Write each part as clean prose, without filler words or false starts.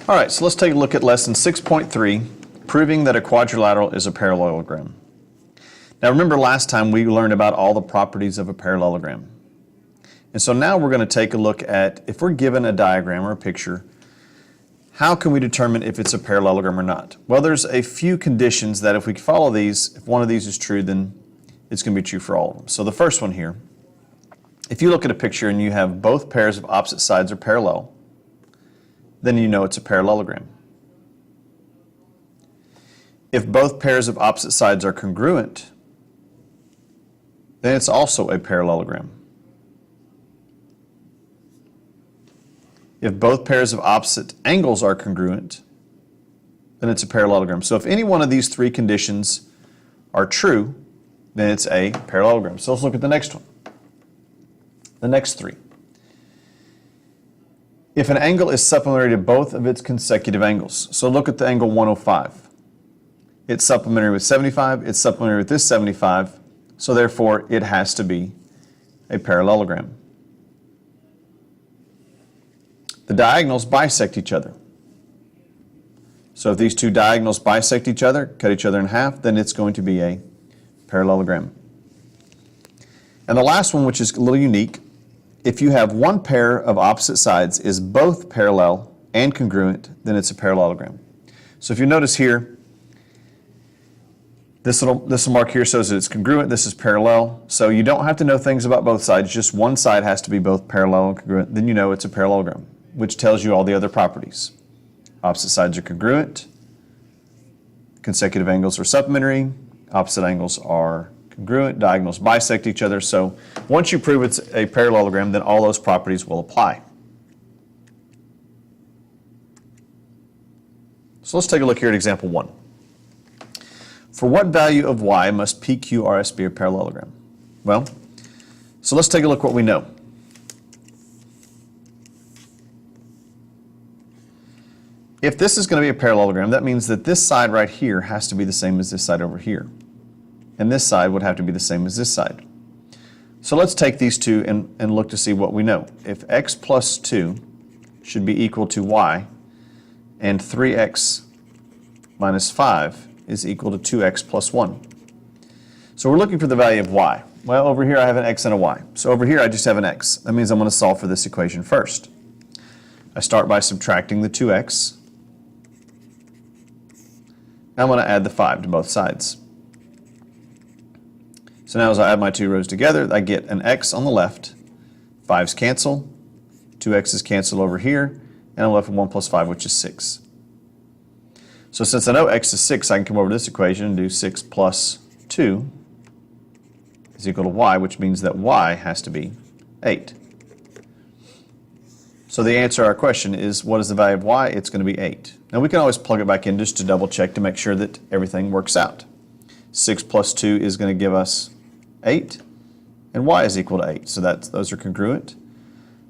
All right, so let's take a look at lesson 6.3, proving that a quadrilateral is a parallelogram. Now remember last time we learned about all the properties of a parallelogram. And so now we're going to take a look at, if we're given a diagram or a picture, how can we determine if it's a parallelogram or not? Well, there's a few conditions that if we follow these, if one of these is true, then it's going to be true for all of them. So the first one here, if you look at a picture and you have both pairs of opposite sides are parallel, then you know it's a parallelogram. If both pairs of opposite sides are congruent, then it's also a parallelogram. If both pairs of opposite angles are congruent, then it's a parallelogram. So if any one of these three conditions are true, then it's a parallelogram. So let's look at the next one. The next three. If an angle is supplementary to both of its consecutive angles, so look at the angle 105. It's supplementary with 75, it's supplementary with this 75, so therefore it has to be a parallelogram. The diagonals bisect each other. So if these two diagonals bisect each other, cut each other in half, then it's going to be a parallelogram. And the last one, which is a little unique, if you have one pair of opposite sides is both parallel and congruent, then it's a parallelogram. So if you notice here, this little mark here shows that it's congruent, this is parallel. So you don't have to know things about both sides, just one side has to be both parallel and congruent, then you know it's a parallelogram, which tells you all the other properties. Opposite sides are congruent, consecutive angles are supplementary, opposite angles are congruent, diagonals bisect each other. So once you prove it's a parallelogram, then all those properties will apply. So let's take a look here at example 1. For what value of y must PQRS be a parallelogram? Well, so let's take a look what we know. If this is going to be a parallelogram, that means that this side right here has to be the same as this side over here. And this side would have to be the same as this side. So let's take these two and look to see what we know. If x plus 2 should be equal to y, and 3x minus 5 is equal to 2x plus 1. So we're looking for the value of y. Well, over here I have an x and a y. So over here I just have an x. That means I'm going to solve for this equation first. I start by subtracting the 2x. I'm going to add the 5 to both sides. So now as I add my two rows together, I get an x on the left, 5's cancel, 2x's cancel over here, and I'm left with 1 plus 5, which is 6. So since I know x is 6, I can come over to this equation and do 6 plus 2 is equal to y, which means that y has to be 8. So the answer to our question is, what is the value of y? It's going to be 8. Now we can always plug it back in just to double check to make sure that everything works out. 6 plus 2 is going to give us 8, and y is equal to 8. So those are congruent.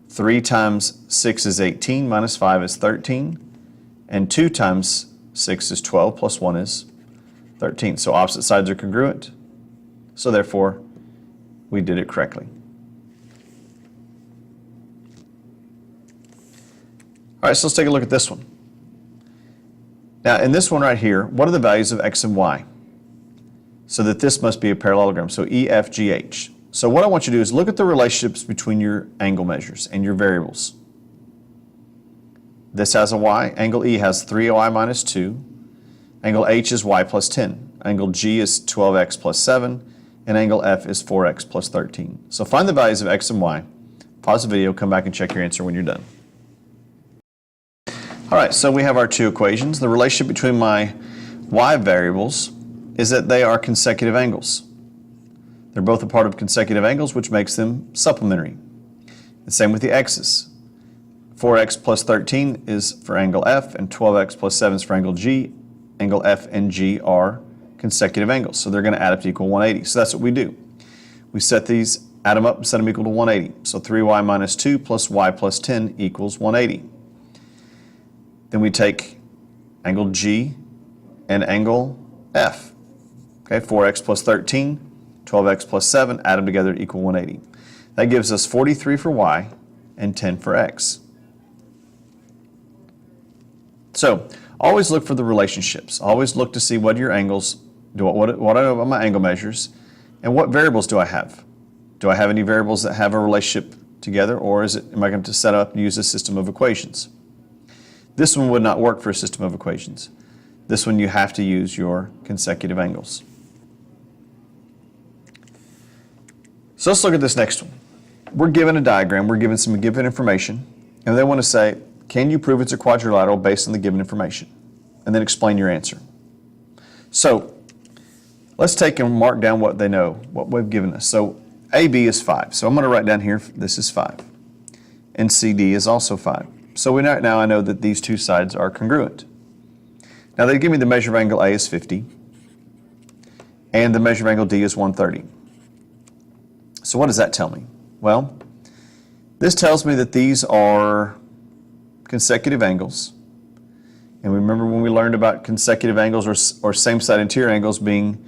3 times 6 is 18, minus 5 is 13, and 2 times 6 is 12, plus 1 is 13. So opposite sides are congruent, so therefore we did it correctly. All right, so let's take a look at this one. Now in this one right here, what are the values of x and y? So that this must be a parallelogram, so E, F, G, H. So what I want you to do is look at the relationships between your angle measures and your variables. This has a y, angle E has 3y minus 2, angle H is y plus 10, angle G is 12x plus 7, and angle F is 4x plus 13. So find the values of x and y, pause the video, come back and check your answer when you're done. All right, so we have our two equations. The relationship between my y variables is that they are consecutive angles. They're both a part of consecutive angles, which makes them supplementary. The same with the x's. 4x plus 13 is for angle F, and 12x plus 7 is for angle G. Angle F and G are consecutive angles, so they're going to add up to equal 180. So that's what we do. We set these, add them up, and set them equal to 180. So 3y minus 2 plus y plus 10 equals 180. Then we take angle G and angle F. Okay, 4x plus 13, 12x plus 7, add them together to equal 180. That gives us 43 for y and 10 for x. So always look for the relationships. Always look to see what are your angles, what I know about my angle measures, and what variables do I have? Do I have any variables that have a relationship together, or am I going to set up and use a system of equations? This one would not work for a system of equations. This one you have to use your consecutive angles. So let's look at this next one. We're given a diagram, we're given some given information, and they want to say, can you prove it's a quadrilateral based on the given information? And then explain your answer. So let's take and mark down what they know, what we've given us. So AB is 5. So I'm going to write down here, this is 5. And CD is also 5. So now I know that these two sides are congruent. Now they give me the measure of angle A is 50, and the measure of angle D is 130. So what does that tell me? Well, this tells me that these are consecutive angles. And remember when we learned about consecutive angles or same side interior angles being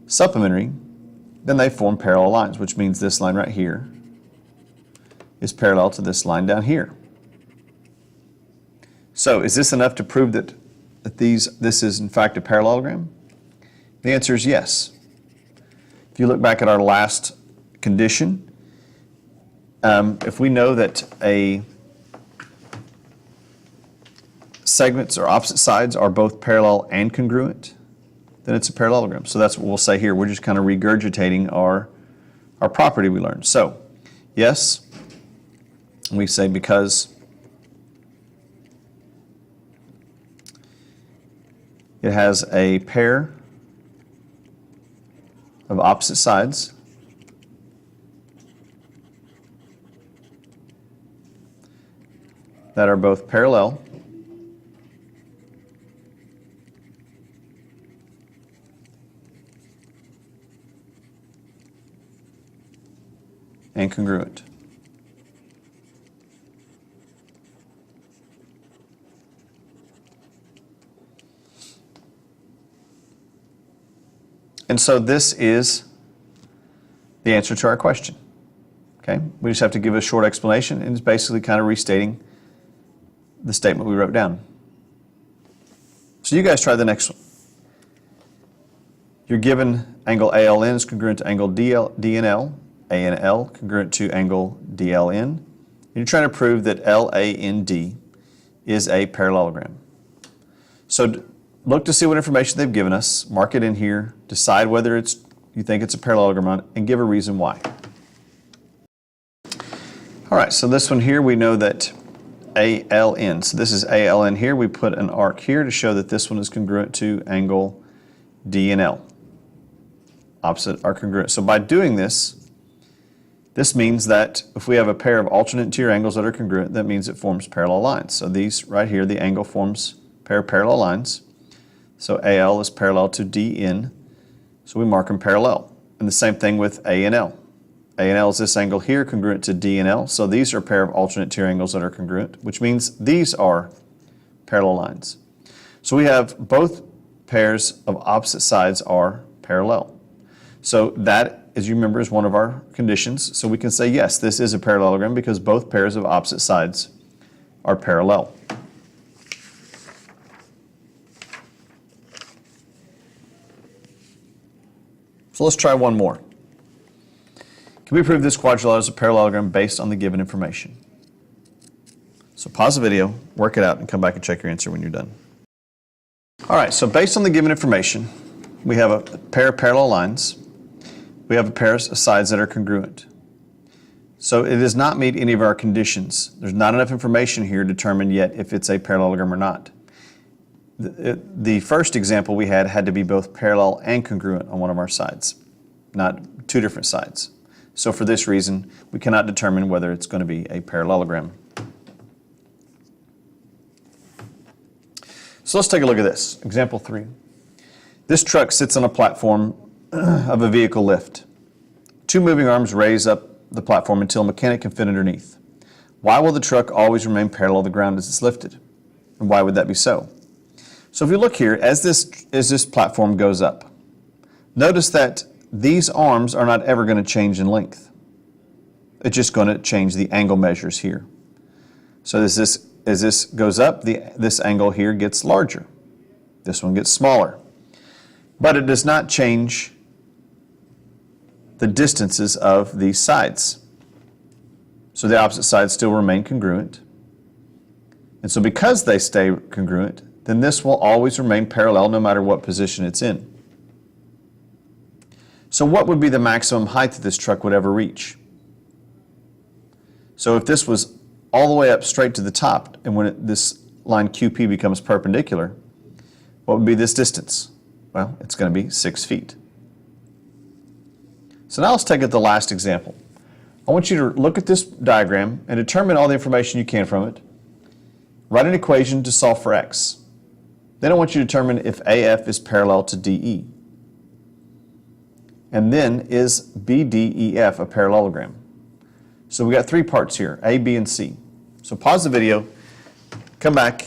supplementary, then they form parallel lines, which means this line right here is parallel to this line down here. So is this enough to prove that this is in fact a parallelogram? The answer is yes. If you look back at our last condition, if we know that segments or opposite sides are both parallel and congruent, then it's a parallelogram. So that's what we'll say here. We're just kind of regurgitating our property we learned. So yes, we say because it has a pair of opposite sides that are both parallel and congruent. And so this is the answer to our question. Okay? We just have to give a short explanation, and it's basically kind of restating the statement we wrote down. So you guys try the next one. You're given angle ALN is congruent to angle DNL, ANL congruent to angle DLN, and you're trying to prove that LAND is a parallelogram. So look to see what information they've given us, mark it in here, decide whether you think it's a parallelogram, and give a reason why. All right, so this one here we know that ALN, so this is ALN here, we put an arc here to show that this one is congruent to angle DNL. Opposite are congruent. So by doing this, this means that if we have a pair of alternate interior angles that are congruent, that means it forms parallel lines. So these right here, the angle forms a pair of parallel lines. So AL is parallel to DN, so we mark them parallel. And the same thing with ANL. ANL is this angle here, congruent to DNL. So these are a pair of alternate interior angles that are congruent, which means these are parallel lines. So we have both pairs of opposite sides are parallel. So that, as you remember, is one of our conditions. So we can say, yes, this is a parallelogram because both pairs of opposite sides are parallel. So let's try one more. Can we prove this quadrilateral is a parallelogram based on the given information? So pause the video, work it out, and come back and check your answer when you're done. All right, so based on the given information, we have a pair of parallel lines. We have a pair of sides that are congruent. So it does not meet any of our conditions. There's not enough information here to determine yet if it's a parallelogram or not. The first example we had to be both parallel and congruent on one of our sides, not two different sides. So for this reason, we cannot determine whether it's going to be a parallelogram. So let's take a look at this. Example 3. This truck sits on a platform of a vehicle lift. Two moving arms raise up the platform until a mechanic can fit underneath. Why will the truck always remain parallel to the ground as it's lifted? And why would that be so? So if you look here, as this platform goes up, notice that these arms are not ever going to change in length. It's just going to change the angle measures here. So as this this goes up, this angle here gets larger. This one gets smaller. But it does not change the distances of these sides. So the opposite sides still remain congruent. And so because they stay congruent, then this will always remain parallel no matter what position it's in. So what would be the maximum height that this truck would ever reach? So if this was all the way up straight to the top, and when this line QP becomes perpendicular, what would be this distance? Well, it's going to be 6 feet. So now let's take it the last example. I want you to look at this diagram and determine all the information you can from it. Write an equation to solve for x. Then I want you to determine if AF is parallel to DE. And then, is BDEF a parallelogram? So we got 3 parts here, A, B, and C. So pause the video, come back,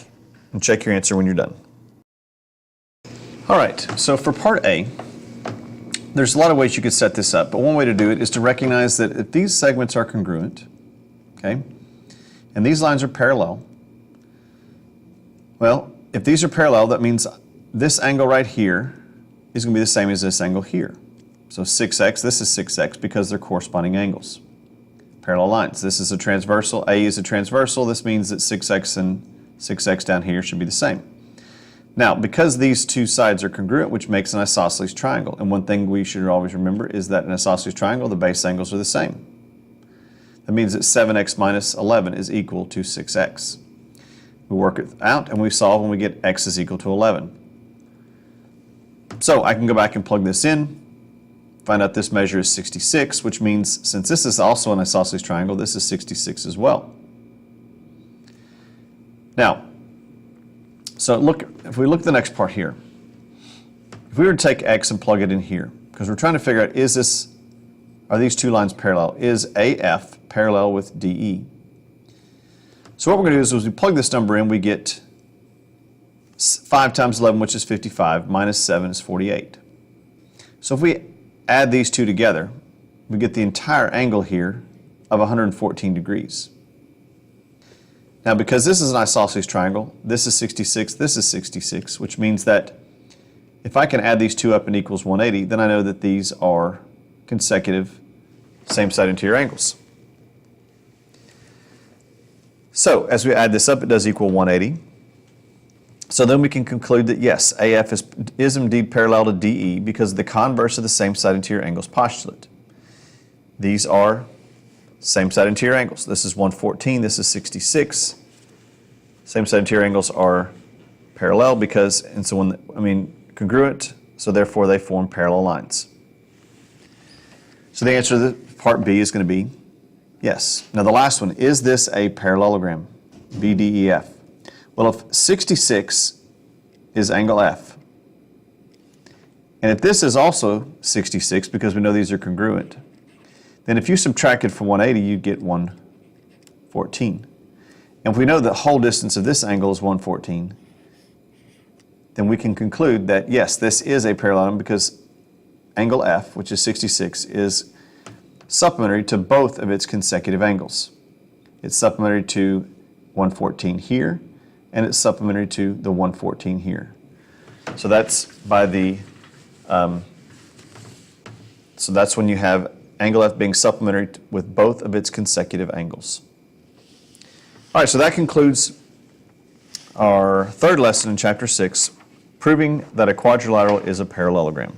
and check your answer when you're done. All right, so for part A, there's a lot of ways you could set this up, but one way to do it is to recognize that if these segments are congruent, okay, and these lines are parallel, well, if these are parallel, that means this angle right here is going to be the same as this angle here. So 6x, this is 6x because they're corresponding angles. Parallel lines. This is a transversal. A is a transversal. This means that 6x and 6x down here should be the same. Now, because these two sides are congruent, which makes an isosceles triangle, and one thing we should always remember is that in an isosceles triangle, the base angles are the same. That means that 7x minus 11 is equal to 6x. We work it out and we solve when we get x is equal to 11. So I can go back and plug this in, find out this measure is 66, which means since this is also an isosceles triangle, this is 66 as well. Now, so if we look at the next part here, if we were to take x and plug it in here, because we're trying to figure out are these two lines parallel? Is AF parallel with DE? So what we're going to do is, as we plug this number in, we get 5 times 11, which is 55, minus 7 is 48. So if we add these two together, we get the entire angle here of 114 degrees. Now, because this is an isosceles triangle, this is 66, this is 66, which means that if I can add these two up and equals 180, then I know that these are consecutive same-side interior angles. So, as we add this up, it does equal 180. So then we can conclude that yes, AF is indeed parallel to DE because of the converse of the same-side interior angles postulate. These are same-side interior angles. This is 114, this is 66. Same-side interior angles are parallel because, and so congruent, so therefore they form parallel lines. So the answer to the part B is going to be yes. Now the last one, is this a parallelogram? BDEF. Well, if 66 is angle F, and if this is also 66, because we know these are congruent, then if you subtract it from 180, you get 114. And if we know the whole distance of this angle is 114, then we can conclude that, yes, this is a parallelogram because angle F, which is 66, is supplementary to both of its consecutive angles. It's supplementary to 114 here, and it's supplementary to the 114 here. So that's by the, so that's when you have angle F being supplementary with both of its consecutive angles. All right, so that concludes our third lesson in Chapter 6, proving that a quadrilateral is a parallelogram.